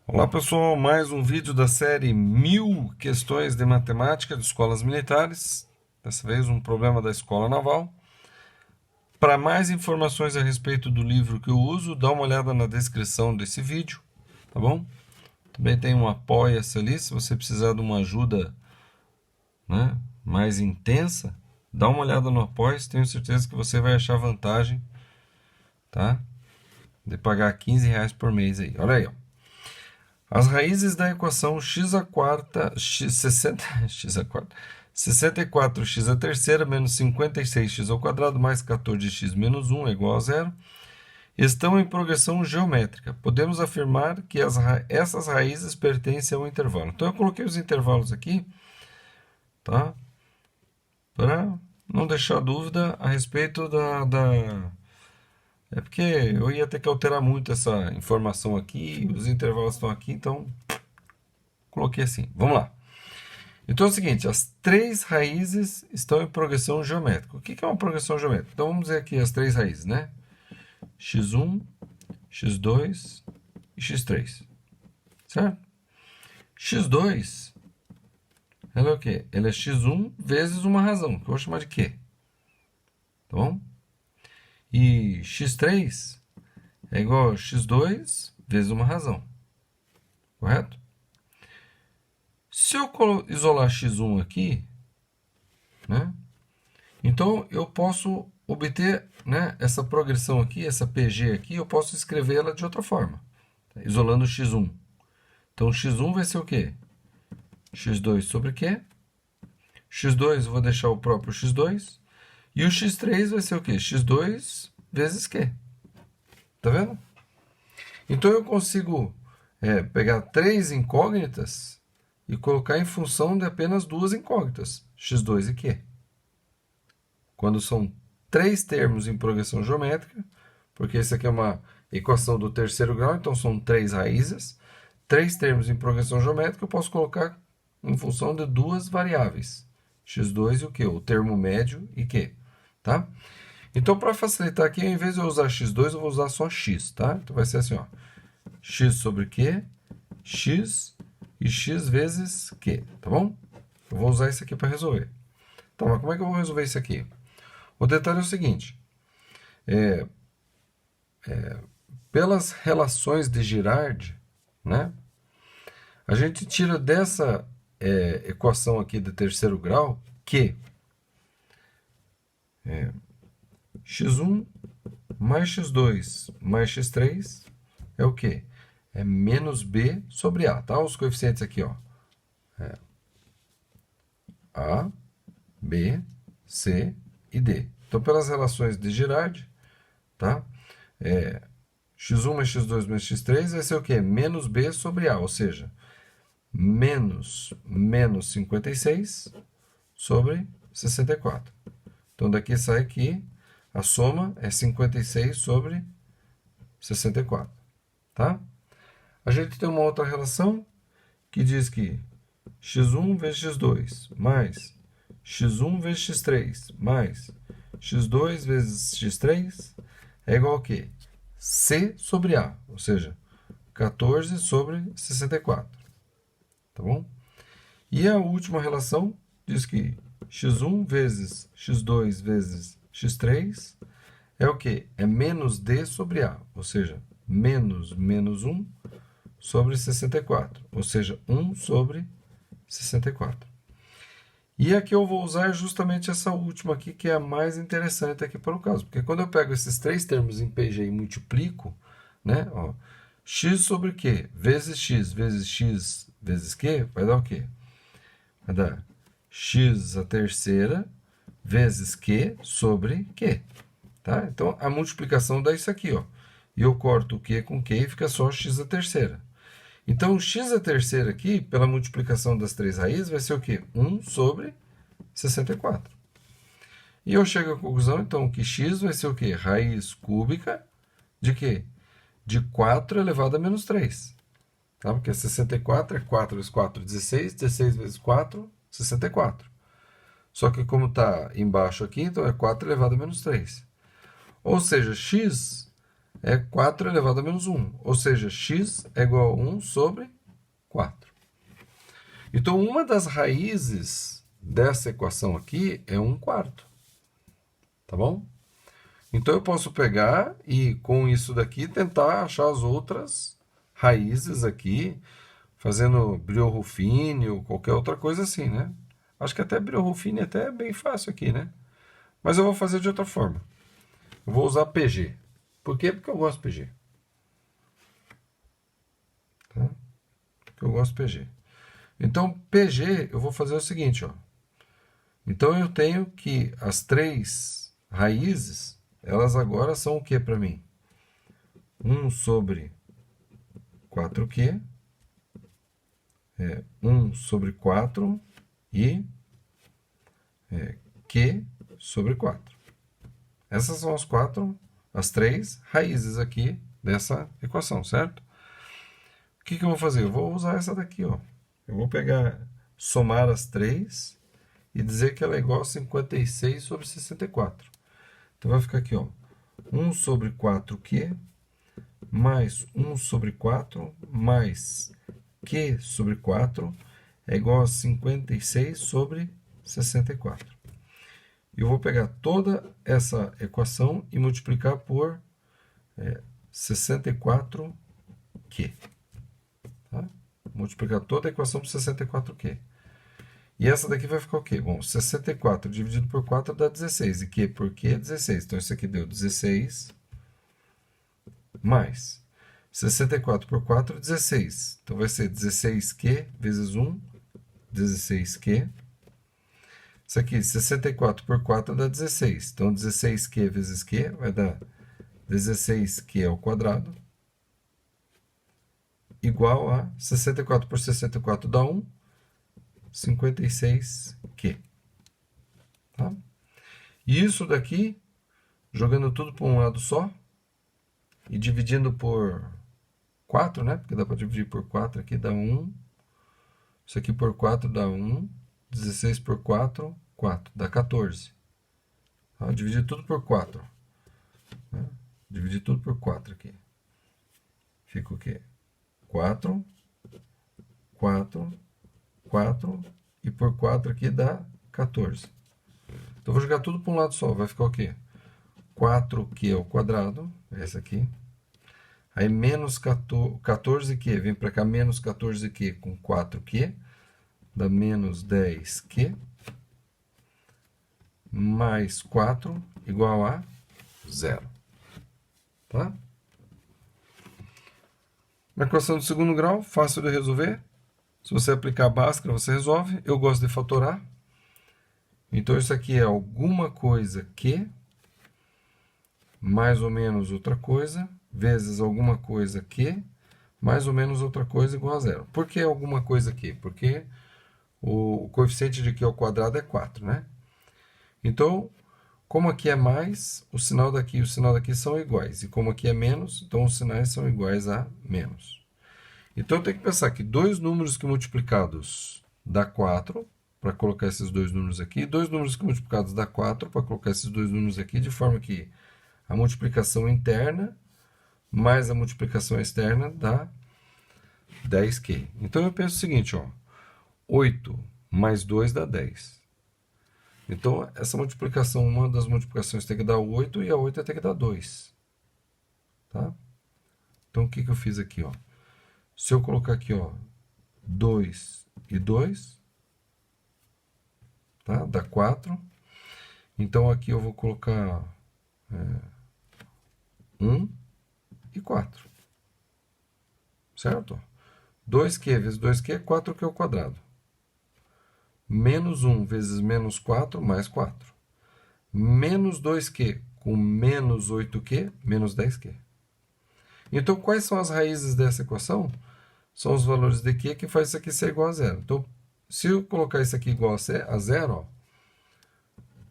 Olá pessoal, mais um vídeo da série 1000 questões de matemática de escolas militares. Dessa vez um problema da escola naval. Para mais informações a respeito do livro que eu uso, dá uma olhada na descrição desse vídeo, tá bom? Também tem um apoia-se ali, se você precisar de uma ajuda, né, mais intensa, dá uma olhada no apoia-se, tenho certeza que você vai achar vantagem, tá? De pagar R$ 15 por mês aí. Olha aí, ó. As raízes da equação x a quarta, x, 60, x a quarta, 64x a terceira menos 56x ao quadrado mais 14x menos 1 é igual a zero estão em progressão geométrica. Podemos afirmar que essas raízes pertencem ao intervalo. Então eu coloquei os intervalos aqui, tá? Para não deixar dúvida a respeito É porque eu ia ter que alterar muito essa informação aqui, os intervalos estão aqui, então coloquei assim. Vamos lá. Então é o seguinte, as três raízes estão em progressão geométrica. O que é uma progressão geométrica? Então vamos dizer aqui as três raízes, né? x1, x2 e x3. Certo? x2, ela é o quê? Ela é x1 vezes uma razão, que eu vou chamar de Q. Tá bom? E x3 é igual a x2 vezes uma razão. Correto? Se eu isolar x1 aqui, né? Então eu posso obter, né, essa progressão aqui, essa PG aqui, eu posso escrever ela de outra forma, isolando o x1. Então x1 vai ser o quê? x2 sobre Q. x2 eu vou deixar o próprio x2. E o x3 vai ser o quê? x2 vezes Q. Tá vendo? Então eu consigo pegar três incógnitas e colocar em função de apenas duas incógnitas, x2 e Q. Quando são três termos em progressão geométrica, porque isso aqui é uma equação do terceiro grau, então são três raízes. Três termos em progressão geométrica eu posso colocar em função de duas variáveis, x2 e o Q, o termo médio e Q. Tá? Então, para facilitar aqui, ao invés de eu usar x2, eu vou usar só x. Tá? Então vai ser assim, ó, x sobre Q, x e x vezes Q. Tá bom? Eu vou usar isso aqui para resolver. Tá, mas como é que eu vou resolver isso aqui? O detalhe é o seguinte, pelas relações de Girard, né, a gente tira dessa equação aqui de terceiro grau que x1 mais x2 mais x3 é o quê? É menos b sobre a. Tá? Os coeficientes aqui, ó. A, B, C e D. Então, pelas relações de Girard, tá? x1 mais x2 mais x3 vai ser o quê? Menos b sobre a, ou seja, menos 56 sobre 64. Então, daqui sai que a soma é 56 sobre 64. Tá? A gente tem uma outra relação que diz que x1 vezes x2 mais x1 vezes x3 mais x2 vezes x3 é igual a quê? C sobre A, ou seja, 14 sobre 64. Tá bom? E a última relação diz que x1 vezes x2 vezes x3 é o quê? É menos D sobre A, ou seja, menos 1 sobre 64, ou seja, 1 sobre 64. E aqui eu vou usar justamente essa última aqui, que é a mais interessante aqui para o caso. Porque quando eu pego esses três termos em PG e multiplico, né, ó, x sobre q vezes x vezes q, vai dar o quê? Vai dar x a terceira vezes q sobre q. Tá? Então, a multiplicação dá isso aqui, ó. E eu corto o q com q e fica só x a terceira. Então, o x a terceira aqui, pela multiplicação das três raízes, vai ser o quê? 1 sobre 64. E eu chego à conclusão, então, que x vai ser o quê? Raiz cúbica de quê? De 4 elevado a menos 3. Tá? Porque 64 é 4 vezes 4, 16. 16 vezes 4, 64. Só que como está embaixo aqui, então é 4 elevado a menos 3. Ou seja, x é 4 elevado a menos 1. Ou seja, x é igual a 1 sobre 4. Então, uma das raízes dessa equação aqui é 1/4. Tá bom? Então, eu posso pegar e, com isso daqui, tentar achar as outras raízes aqui, fazendo Brillouin ou qualquer outra coisa assim, né? Acho que até Brillouin até é bem fácil aqui, né? Mas eu vou fazer de outra forma. Eu vou usar PG. Por quê? Porque eu gosto de PG. Tá? Porque eu gosto de PG. Então, PG, eu vou fazer o seguinte, ó. Então, eu tenho que as três raízes, elas agora são o que para mim? 1 sobre 4Q, 1 sobre 4 e Q sobre 4. Essas são as três raízes aqui dessa equação, certo? O que eu vou fazer? Eu vou usar essa daqui, ó. Eu vou pegar, somar as três e dizer que ela é igual a 56 sobre 64. Então vai ficar aqui, ó, 1 sobre 4Q mais 1 sobre 4 mais Q sobre 4 é igual a 56 sobre 64. Eu vou pegar toda essa equação e multiplicar por 64Q. Tá? Multiplicar toda a equação por 64Q. E essa daqui vai ficar o quê? Bom, 64 dividido por 4 dá 16. E Q por Q é 16. Então, isso aqui deu 16 mais 64 por 4, 16. Então, vai ser 16Q vezes 1, 16Q. Isso aqui, 64 por 4 dá 16. Então, 16Q vezes Q vai dar 16Q ao quadrado, igual a 64 por 64 dá 1, 56Q. Tá? E isso daqui, jogando tudo para um lado só, e dividindo por 4, né? Porque dá para dividir por 4 aqui, dá 1. Isso aqui por 4 dá 1. 16 por 4, 4. Dá 14. Tá? Dividir tudo por 4. Né? Dividir tudo por 4 aqui. Fica o quê? 4, 4, 4. E por 4 aqui dá 14. Então, eu vou jogar tudo para um lado só. Vai ficar o quê? 4Q ao quadrado. Esse aqui. Aí, menos 14Q. Vem para cá, menos 14Q com 4Q. Dá menos 10Q. Mais 4 igual a 0. Tá? Na equação do segundo grau, fácil de resolver. Se você aplicar a Bhaskara, você resolve. Eu gosto de fatorar. Então, isso aqui é alguma coisa que, mais ou menos outra coisa, vezes alguma coisa que, mais ou menos outra coisa igual a 0. Por que alguma coisa que? Porque o coeficiente de Q ao quadrado é 4, né? Então, como aqui é mais, o sinal daqui e o sinal daqui são iguais. E como aqui é menos, então os sinais são iguais a menos. Então, eu tenho que pensar que dois números que multiplicados dá 4, para colocar esses dois números aqui, dois números que multiplicados dá 4, para colocar esses dois números aqui, de forma que a multiplicação interna mais a multiplicação externa dá 10Q. Então, eu penso o seguinte, ó, 8 mais 2 dá 10. Então, essa multiplicação, uma das multiplicações tem que dar 8 e a outra tem que dar 2. Tá? Então, o que eu fiz aqui? Ó? Se eu colocar aqui, ó, 2 e 2, tá? Dá 4. Então, aqui eu vou colocar 1 e 4. Certo? 2Q vezes 2Q é 4Q ao quadrado. Menos 1 vezes menos 4, mais 4. Menos 2Q com menos 8Q, menos 10Q. Então, quais são as raízes dessa equação? São os valores de Q que faz isso aqui ser igual a 0. Então, se eu colocar isso aqui igual a 0, ó,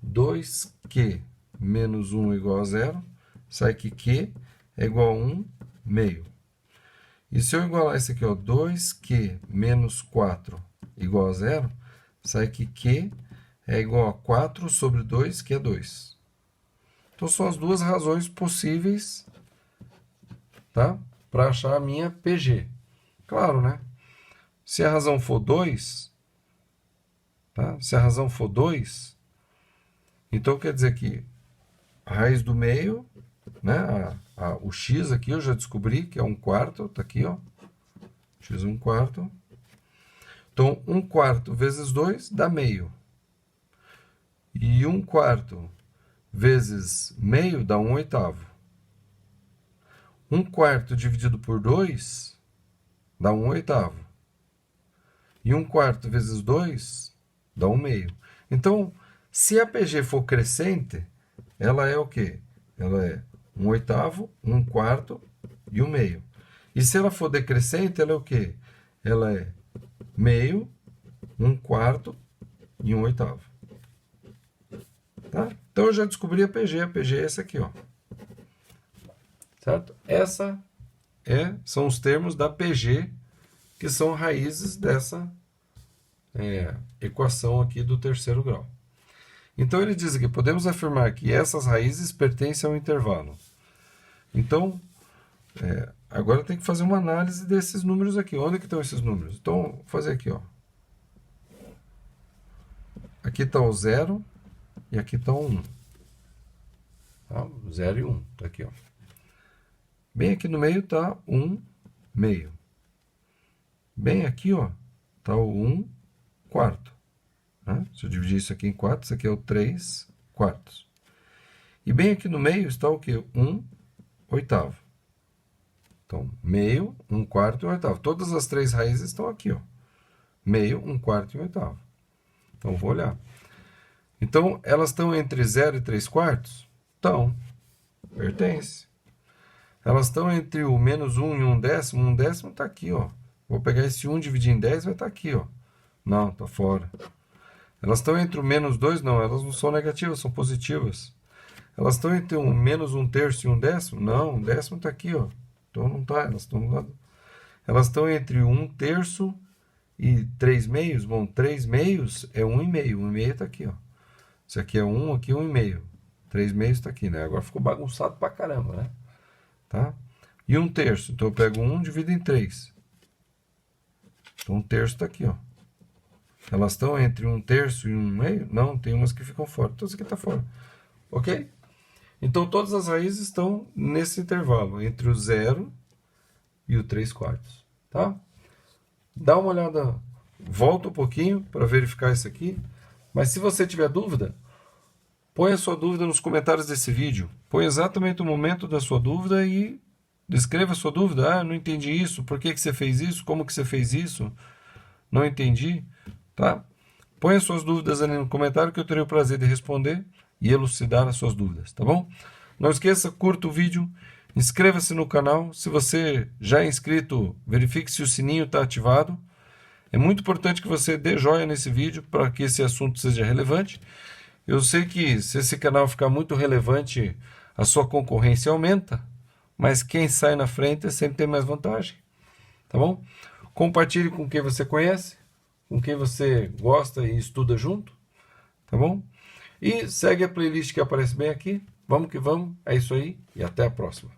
2Q menos 1 igual a 0, sai que Q é igual a 1 meio. E se eu igualar isso aqui, ó, 2Q menos 4 igual a 0, sai que Q é igual a 4 sobre 2, que é 2. Então, são as duas razões possíveis tá? Para achar a minha PG. Claro, né? Se a razão for 2, tá? Se a razão for 2, então quer dizer que a raiz do meio, né? O x aqui eu já descobri que é 1/4, tá aqui, ó. X 1/4. Então, 1/4 vezes 2 dá meio. E 1/4 vezes meio dá 1/8. 1/4 dividido por 2 dá 1/8. E 1/4 vezes 2 dá 1/2. Então, se a PG for crescente, ela é o quê? Ela é 1/8, 1/4 e 1/2. E se ela for decrescente, ela é o quê? Ela é meio, 1/4 e 1/8. Tá? Então eu já descobri a PG. A PG é essa aqui, ó. Certo? Essa são os termos da PG, que são raízes dessa equação aqui do terceiro grau. Então ele diz aqui, podemos afirmar que essas raízes pertencem ao intervalo. Então, agora tem que fazer uma análise desses números aqui. Onde que estão esses números? Então, vou fazer aqui, ó. Aqui está o 0 e aqui está o 1. Tá? 0 e 1, tá aqui, ó. Bem aqui no meio está 1/2. Bem aqui, ó, está o 1/4. Né? Se eu dividir isso aqui em 4, isso aqui é o 3/4. E bem aqui no meio está o quê? 1/8. Então, meio, 1/4 e 1/8. Todas as três raízes estão aqui, ó. Meio, 1/4 e 1/8. Então, vou olhar. Então, elas estão entre 0 e 3/4? Então, pertence. Elas estão entre o menos 1 e 1/10? 1/10 está aqui, ó. Vou pegar esse 1 e dividir em 10, vai estar aqui, ó. Não, está fora. Elas estão entre o menos 2? Não, elas não são negativas, são positivas. Elas estão entre o menos 1/3 e 1/10? Não, 1/10 está aqui, ó. Então não está, elas estão do lado. Elas estão entre 1/3 e 3/2? Bom, 3/2 é 1/2. 1/2 está aqui, ó. Isso aqui é 1, aqui 1/2. 3/2 está aqui, né? Agora ficou bagunçado pra caramba, né? Tá? E 1/3? Então eu pego 1 e divido em 3. Então 1/3 está aqui, ó. Elas estão entre 1/3 e 1/2? Não, tem umas que ficam fora. Então isso aqui está fora. Ok? Então todas as raízes estão nesse intervalo, entre o 0 e o 3/4. Tá? Dá uma olhada, volta um pouquinho para verificar isso aqui. Mas se você tiver dúvida, põe a sua dúvida nos comentários desse vídeo. Põe exatamente o momento da sua dúvida e descreva a sua dúvida. Ah, não entendi isso. Por que você fez isso? Como que você fez isso? Não entendi. Tá? Põe as suas dúvidas ali no comentário que eu terei o prazer de responder e elucidar as suas dúvidas. Tá bom? Não esqueça, curta o vídeo, inscreva-se no canal. Se você já é inscrito, verifique se o sininho está ativado. É muito importante que você dê joinha nesse vídeo para que esse assunto seja relevante. Eu sei que se esse canal ficar muito relevante, a sua concorrência aumenta, mas quem sai na frente sempre tem mais vantagem. Tá bom? Compartilhe com quem você conhece, com quem você gosta e estuda junto. Tá bom? E segue a playlist que aparece bem aqui. Vamos que vamos. É isso aí e até a próxima.